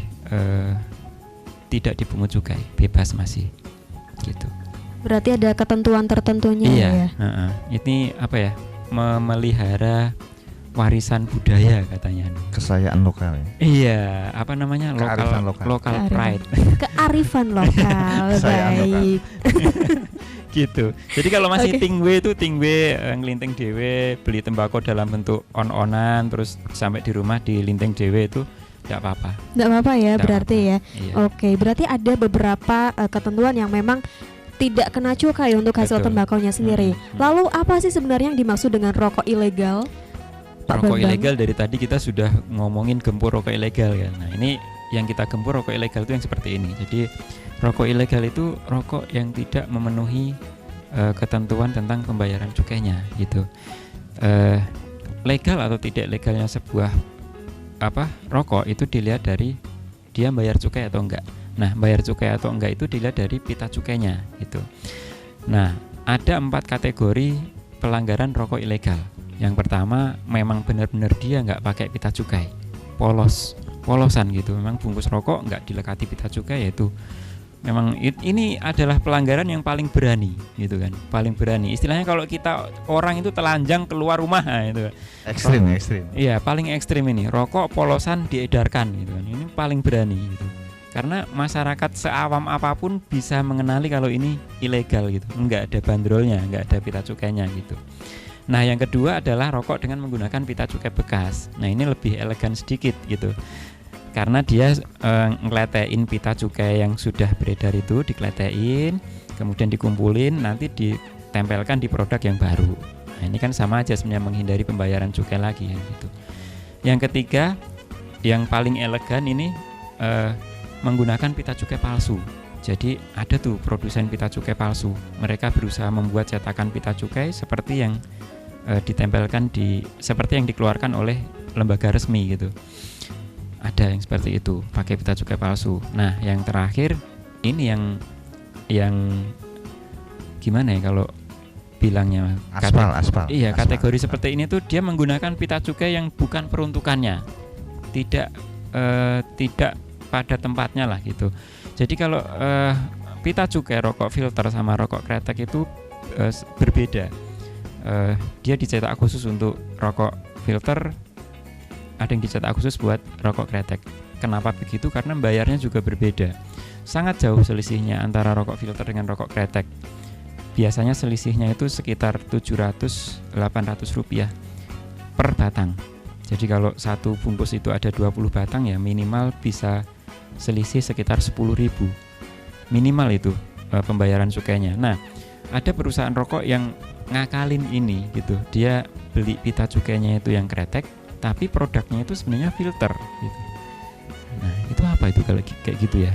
tidak dipungut cukai, bebas masih gitu. Berarti ada ketentuan tertentunya Iya, ya. Ini apa ya, memelihara warisan budaya katanya. Kesayaan lokal ya. Iya, apa namanya, Kearifan lokal Kearifan. pride. Kearifan lokal. Kesayaan Baik. Gitu. Jadi kalau masih Oke. tingwe ngelinting dewe, beli tembakau dalam bentuk on-onan terus sampai di rumah dilinting dewe itu tidak apa-apa. Nggak apa-apa ya, Nggak berarti apa-apa. ya. Iya. Oke, berarti ada beberapa ketentuan yang memang tidak kena cukai untuk hasil Betul. tembakaunya sendiri. Lalu apa sih sebenarnya yang dimaksud dengan rokok ilegal, Pak Rokok Bambang? ilegal dari tadi kita sudah ngomongin gempur rokok ilegal kan. Nah, ini yang kita gempur rokok ilegal itu yang seperti ini. Jadi rokok ilegal itu rokok yang tidak memenuhi ketentuan tentang pembayaran cukainya gitu. Legal atau tidak legalnya sebuah rokok itu dilihat dari dia bayar cukai atau enggak. Nah, bayar cukai atau enggak itu dilihat dari pita cukainya gitu. Nah, ada 4 kategori pelanggaran rokok ilegal. Yang pertama, memang benar-benar dia nggak pakai pita cukai, polosan gitu. Memang bungkus rokok nggak dilekati pita cukai, yaitu memang ini adalah pelanggaran yang paling berani gitu kan, paling berani. Istilahnya kalau kita orang itu telanjang keluar rumah, nah, itu Ekstrim. iya paling ekstrim ini, rokok polosan diedarkan gitu kan. Ini paling berani gitu. Karena masyarakat seawam apapun bisa mengenali kalau ini ilegal gitu, nggak ada bandrolnya, nggak ada pita cukainya gitu. Nah, yang kedua adalah rokok dengan menggunakan pita cukai bekas. Nah, ini lebih elegan sedikit gitu, karena dia ngeletein pita cukai yang sudah beredar itu, dikeletein, kemudian dikumpulin, nanti ditempelkan di produk yang baru. Nah, ini kan sama aja sebenarnya, menghindari pembayaran cukai lagi kan gitu. Yang ketiga, yang paling elegan ini menggunakan pita cukai palsu. Jadi ada tuh produsen pita cukai palsu. Mereka berusaha membuat cetakan pita cukai seperti yang ditempelkan seperti yang dikeluarkan oleh lembaga resmi gitu. Ada yang seperti itu, pakai pita cukai palsu. Nah, yang terakhir ini yang gimana ya kalau bilangnya? Aspal. Iya, Aspal. kategori seperti ini tuh dia menggunakan pita cukai yang bukan peruntukannya, tidak pada tempatnya lah gitu. Jadi kalau pita cukai rokok filter sama rokok kretek itu berbeda. Dia dicetak khusus untuk rokok filter, ada yang dicetak khusus buat rokok kretek. Kenapa begitu? Karena bayarnya juga berbeda. Sangat jauh selisihnya antara rokok filter dengan rokok kretek. Biasanya selisihnya itu sekitar 700-800 rupiah per batang. Jadi kalau satu bungkus itu ada 20 batang ya minimal bisa selisih sekitar 10.000 minimal itu pembayaran cukainya. Nah, ada perusahaan rokok yang ngakalin ini gitu, dia beli pita cukainya itu yang kretek, tapi produknya itu sebenarnya filter gitu. Nah, itu apa itu kalau kayak gitu ya?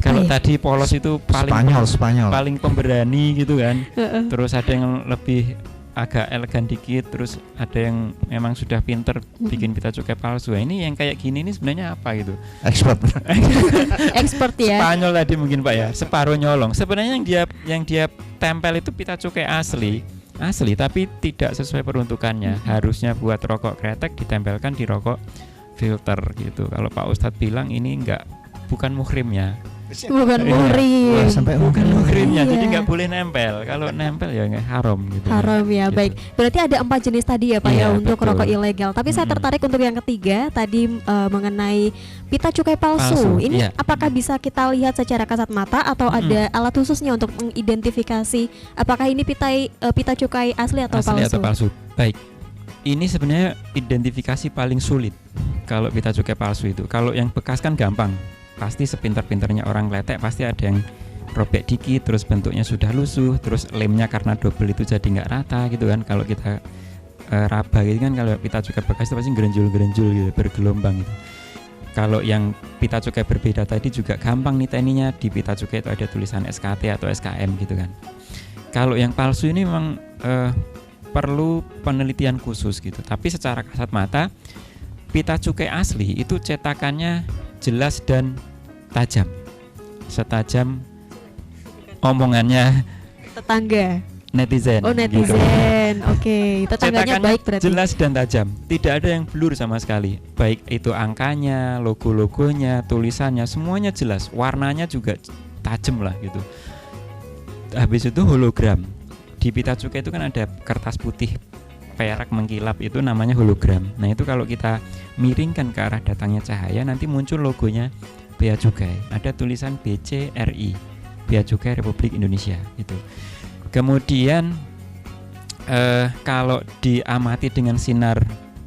Kalau tadi polos itu Spanyol. paling pemberani gitu kan. Terus ada yang lebih agak elegan dikit, terus ada yang memang sudah pinter bikin pita cukai palsu. Ini yang kayak gini ini sebenarnya apa gitu? Expert ya. Spanyol tadi mungkin Pak ya, separuh nyolong. Sebenarnya yang dia tempel itu pita cukai asli, tapi tidak sesuai peruntukannya. Harusnya buat rokok kretek ditempelkan di rokok filter gitu. Kalau Pak Ustadz bilang ini bukan muhrimnya. Bukan muhrim. Sampai Bukan muhrimnya, Iya. jadi nggak boleh nempel. Kalau nempel ya nggak haram gitu. Haram ya, Gitu. baik. Berarti ada 4 jenis tadi ya Pak Iya, ya untuk betul. rokok ilegal. Tapi saya tertarik untuk yang ketiga tadi mengenai pita cukai palsu. Palsu, Ini iya. apakah bisa kita lihat secara kasat mata atau ada alat khususnya untuk mengidentifikasi apakah ini pita cukai asli atau Asli palsu? atau palsu. Baik. Ini sebenarnya identifikasi paling sulit kalau pita cukai palsu itu. Kalau yang bekas kan gampang. Pasti sepintar-pintarnya orang letek pasti ada yang robek dikit, terus bentuknya sudah lusuh, terus lemnya karena double itu jadi nggak rata gitu kan. Kalau kita raba gitu kan, kalau pita cukai bekas itu pasti gerenjul-gerenjul gitu, bergelombang gitu. Kalau yang pita cukai berbeda tadi juga gampang niteninya, di pita cukai itu ada tulisan SKT atau SKM gitu kan. Kalau yang palsu ini memang perlu penelitian khusus gitu. Tapi secara kasat mata pita cukai asli itu cetakannya jelas dan tajam, setajam omongannya Tetangga. netizen. Oh, gitu. netizen. Oke, tetangganya Cetakannya baik berarti. jelas dan tajam, tidak ada yang blur sama sekali. Baik itu angkanya, logo-logonya, tulisannya, semuanya jelas. Warnanya juga tajam lah gitu. Habis itu hologram. Di pita cukai itu kan ada kertas putih perak mengkilap, itu namanya hologram. Nah itu kalau kita miringkan ke arah datangnya cahaya, nanti muncul logonya Bea Cukai. Ada tulisan BCRI, Bea Cukai Republik Indonesia itu. Kemudian kalau diamati dengan sinar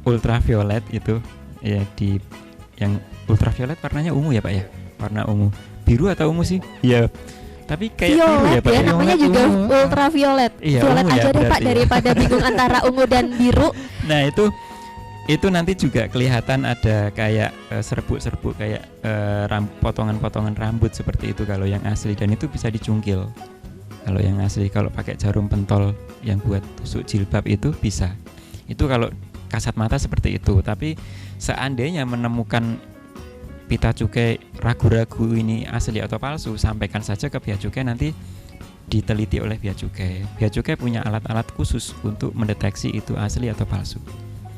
ultraviolet itu ya, di yang ultraviolet warnanya ungu ya Pak ya, warna ungu, biru atau ungu sih? Iya. Tapi kayak biru violet ya Pak. ya, namanya juga ultraviolet. Iya, Violet ungu ya aja deh Pak, berarti ya. daripada bingung antara ungu dan biru. Nah itu nanti juga kelihatan ada kayak serbuk-serbuk kayak potongan-potongan rambut seperti itu kalau yang asli, dan itu bisa dicungkil. Kalau yang asli, kalau pakai jarum pentol yang buat tusuk jilbab itu bisa. Itu kalau kasat mata seperti itu. Tapi seandainya menemukan pita cukai ragu-ragu ini asli atau palsu, sampaikan saja ke Bea Cukai, nanti diteliti oleh Bea Cukai. Bea Cukai punya alat-alat khusus untuk mendeteksi itu asli atau palsu.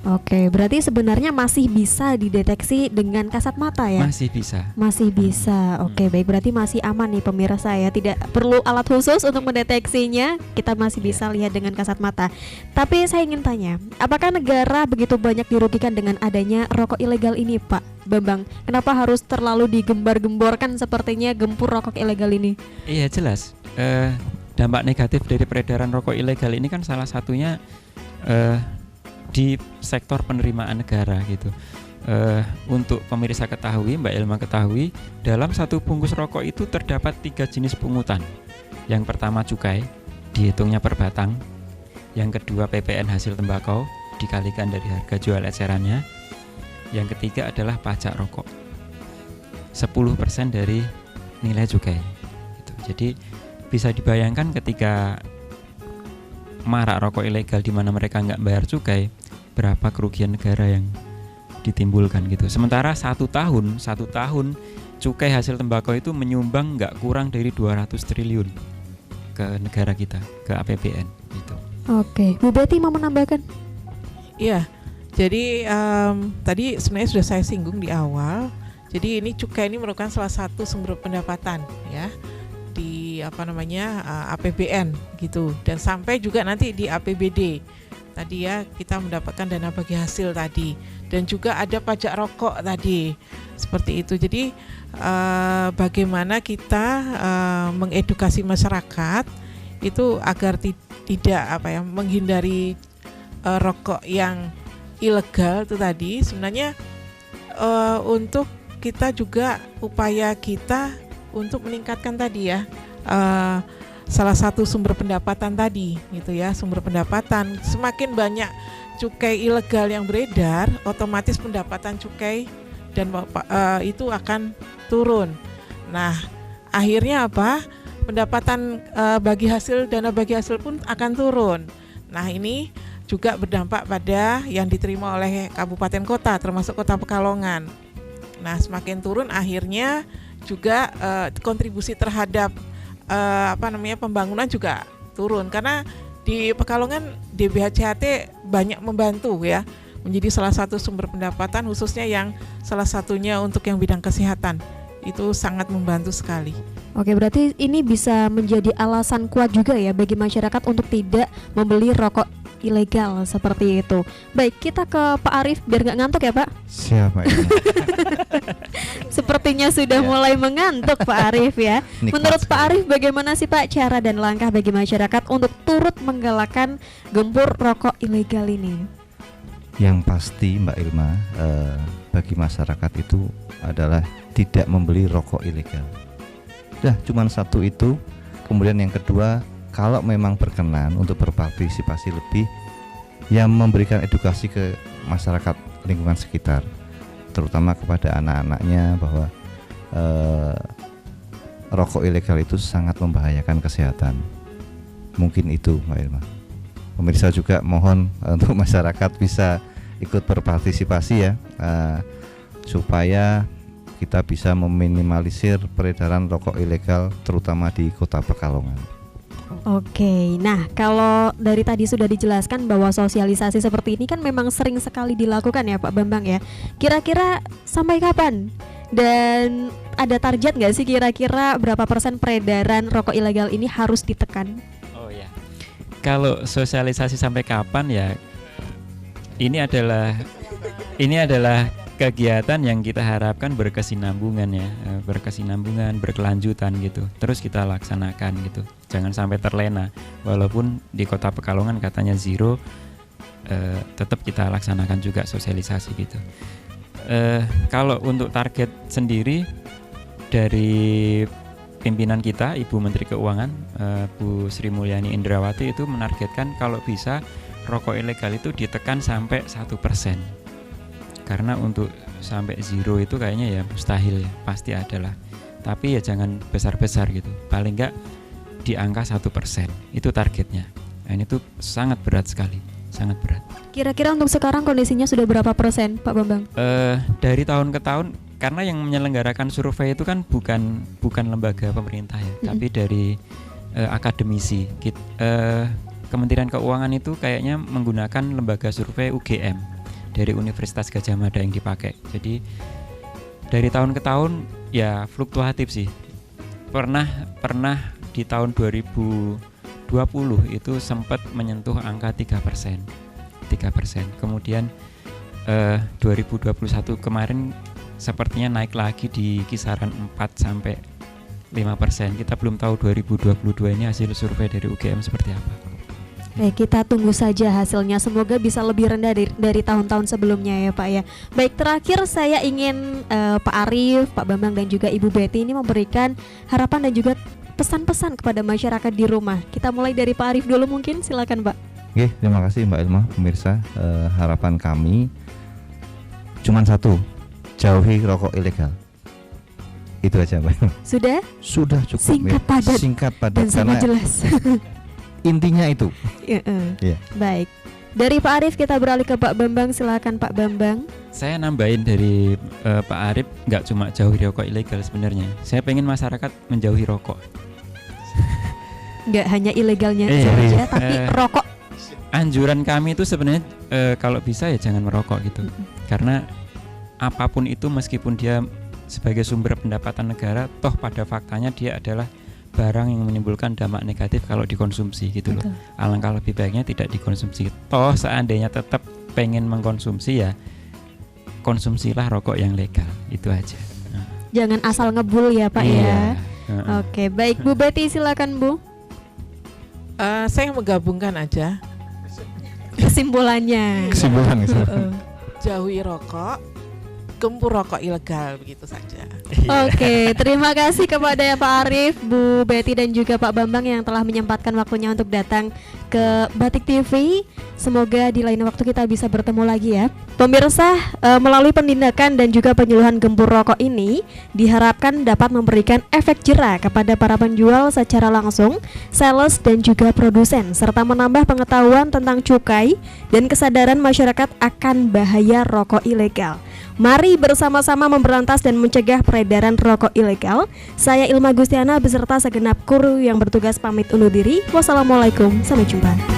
Oke, berarti sebenarnya masih bisa dideteksi dengan kasat mata ya? Masih bisa. Masih bisa. Oke, baik, berarti masih aman nih pemirsa ya. Tidak perlu alat khusus untuk mendeteksinya. Kita masih bisa lihat dengan kasat mata. Tapi saya ingin tanya, apakah negara begitu banyak dirugikan dengan adanya rokok ilegal ini, Pak Bambang? Kenapa harus terlalu digembar-gemborkan sepertinya gempur rokok ilegal ini? Iya jelas. Dampak negatif dari peredaran rokok ilegal ini kan salah satunya di sektor penerimaan negara gitu. Untuk pemirsa ketahui, Mbak Ilma ketahui, dalam satu bungkus rokok itu terdapat 3 jenis pungutan. Yang pertama cukai, dihitungnya per batang. Yang kedua PPN hasil tembakau, dikalikan dari harga jual ecerannya. Yang ketiga adalah pajak rokok, 10% dari nilai cukai gitu. Jadi bisa dibayangkan ketika marak rokok ilegal di mana mereka nggak bayar cukai, berapa kerugian negara yang ditimbulkan gitu. Sementara satu tahun cukai hasil tembakau itu menyumbang nggak kurang dari 200 triliun ke negara kita, ke APBN gitu. Oke, Bu Betty mau menambahkan? Iya, jadi tadi sebenarnya sudah saya singgung di awal. Jadi ini cukai ini merupakan salah satu sumber pendapatan ya di APBN gitu, dan sampai juga nanti di APBD. Tadi ya kita mendapatkan dana bagi hasil tadi, dan juga ada pajak rokok tadi seperti itu. Jadi bagaimana kita mengedukasi masyarakat itu agar tidak menghindari rokok yang ilegal itu tadi. Sebenarnya untuk kita juga upaya kita untuk meningkatkan tadi ya salah satu sumber pendapatan tadi gitu ya, sumber pendapatan. Semakin banyak cukai ilegal yang beredar, otomatis pendapatan cukai dan itu akan turun. Nah, akhirnya apa? Pendapatan dana bagi hasil pun akan turun. Nah, ini juga berdampak pada yang diterima oleh kabupaten kota, termasuk Kota Pekalongan. Nah, semakin turun akhirnya juga kontribusi terhadap pembangunan juga turun, karena di Pekalongan DBHCHT banyak membantu ya, menjadi salah satu sumber pendapatan, khususnya yang salah satunya untuk yang bidang kesehatan itu sangat membantu sekali. Oke, berarti ini bisa menjadi alasan kuat juga ya bagi masyarakat untuk tidak membeli rokok ilegal seperti itu. Baik, kita ke Pak Arief biar nggak ngantuk ya Pak. Siapa ini? Sepertinya sudah mulai mengantuk Pak Arief ya. Nikmat Menurut Pak sekali. Arief bagaimana sih Pak cara dan langkah bagi masyarakat untuk turut menggalakkan gempur rokok ilegal ini? Yang pasti Mbak Ilma, bagi masyarakat itu adalah tidak membeli rokok ilegal. Dah cuman satu itu. Kemudian yang kedua, kalau memang berkenan untuk berpartisipasi lebih, yang memberikan edukasi ke masyarakat lingkungan sekitar, terutama kepada anak-anaknya bahwa rokok ilegal itu sangat membahayakan kesehatan. Mungkin itu Mbak Ilma. Pemirsa juga mohon untuk masyarakat bisa ikut berpartisipasi ya, supaya kita bisa meminimalisir peredaran rokok ilegal terutama di Kota Pekalongan. Oke, nah kalau dari tadi sudah dijelaskan bahwa sosialisasi seperti ini kan memang sering sekali dilakukan ya Pak Bambang ya. Kira-kira sampai kapan? Dan ada target nggak sih kira-kira berapa persen peredaran rokok ilegal ini harus ditekan? Oh ya, kalau sosialisasi sampai kapan ya, ini adalah kegiatan yang kita harapkan berkesinambungan ya, berkesinambungan, berkelanjutan gitu. Terus kita laksanakan gitu. Jangan sampai terlena. Walaupun di Kota Pekalongan katanya zero, tetap kita laksanakan juga sosialisasi gitu. Kalau untuk target sendiri dari pimpinan kita, Ibu Menteri Keuangan, Bu Sri Mulyani Indrawati itu menargetkan kalau bisa rokok ilegal itu ditekan sampai 1%. Karena untuk sampai zero itu kayaknya ya mustahil ya, pasti adalah. Tapi ya jangan besar-besar gitu. Paling enggak di angka 1%. Itu targetnya. Nah, ini tuh sangat berat sekali, sangat berat. Kira-kira untuk sekarang kondisinya sudah berapa persen Pak Bambang? Dari tahun ke tahun, karena yang menyelenggarakan survei itu kan bukan lembaga pemerintah ya, tapi dari akademisi. Kementerian Keuangan itu kayaknya menggunakan lembaga survei UGM dari Universitas Gadjah Mada yang dipakai. Jadi dari tahun ke tahun ya fluktuatif sih. Pernah di tahun 2020 itu sempat menyentuh angka 3%. Kemudian 2021 kemarin sepertinya naik lagi di kisaran 4 sampai 5%. Kita belum tahu 2022 ini hasil survei dari UGM seperti apa. Kita tunggu saja hasilnya. Semoga bisa lebih rendah dari tahun-tahun sebelumnya ya Pak ya. Baik, terakhir saya ingin Pak Arief, Pak Bambang dan juga Ibu Betty ini memberikan harapan dan juga pesan-pesan kepada masyarakat di rumah. Kita mulai dari Pak Arief dulu mungkin, silakan Pak. Oke, terima kasih Mbak Ilma. Pemirsa, harapan kami cuma satu, jauhi rokok ilegal. Itu aja Mbak Ilma. Sudah cukup. Singkat padat dan karena sangat jelas. Intinya itu. Yeah. Baik. Dari Pak Arief kita beralih ke Pak Bambang. Silakan Pak Bambang. Saya nambahin dari Pak Arief, nggak cuma jauhi rokok ilegal sebenarnya. Saya pengen masyarakat menjauhi rokok. Nggak hanya ilegalnya saja, tapi rokok. Anjuran kami itu sebenarnya kalau bisa ya jangan merokok gitu. Karena apapun itu meskipun dia sebagai sumber pendapatan negara, toh pada faktanya dia adalah barang yang menimbulkan dampak negatif kalau dikonsumsi gitu loh. Alangkah lebih baiknya tidak dikonsumsi. Toh seandainya tetap pengen mengkonsumsi ya konsumsilah rokok yang legal. Itu aja. Jangan asal ngebul ya Pak ya. Oke, baik Bu Betty silakan Bu. Saya menggabungkan aja kesimpulannya. Jauhi rokok, gempur rokok ilegal, begitu saja. Oke, terima kasih kepada Pak Arief, Bu Betty dan juga Pak Bambang yang telah menyempatkan waktunya untuk datang ke Batik TV. Semoga di lain waktu kita bisa bertemu lagi ya. Pemirsa, melalui penindakan dan juga penyuluhan gempur rokok ini diharapkan dapat memberikan efek jera kepada para penjual secara langsung, sales dan juga produsen, serta menambah pengetahuan tentang cukai dan kesadaran masyarakat akan bahaya rokok ilegal. Mari bersama-sama memberantas dan mencegah peredaran rokok ilegal. Saya Ilma Gustiana beserta segenap kru yang bertugas pamit undur diri. Wassalamualaikum, sampai jumpa.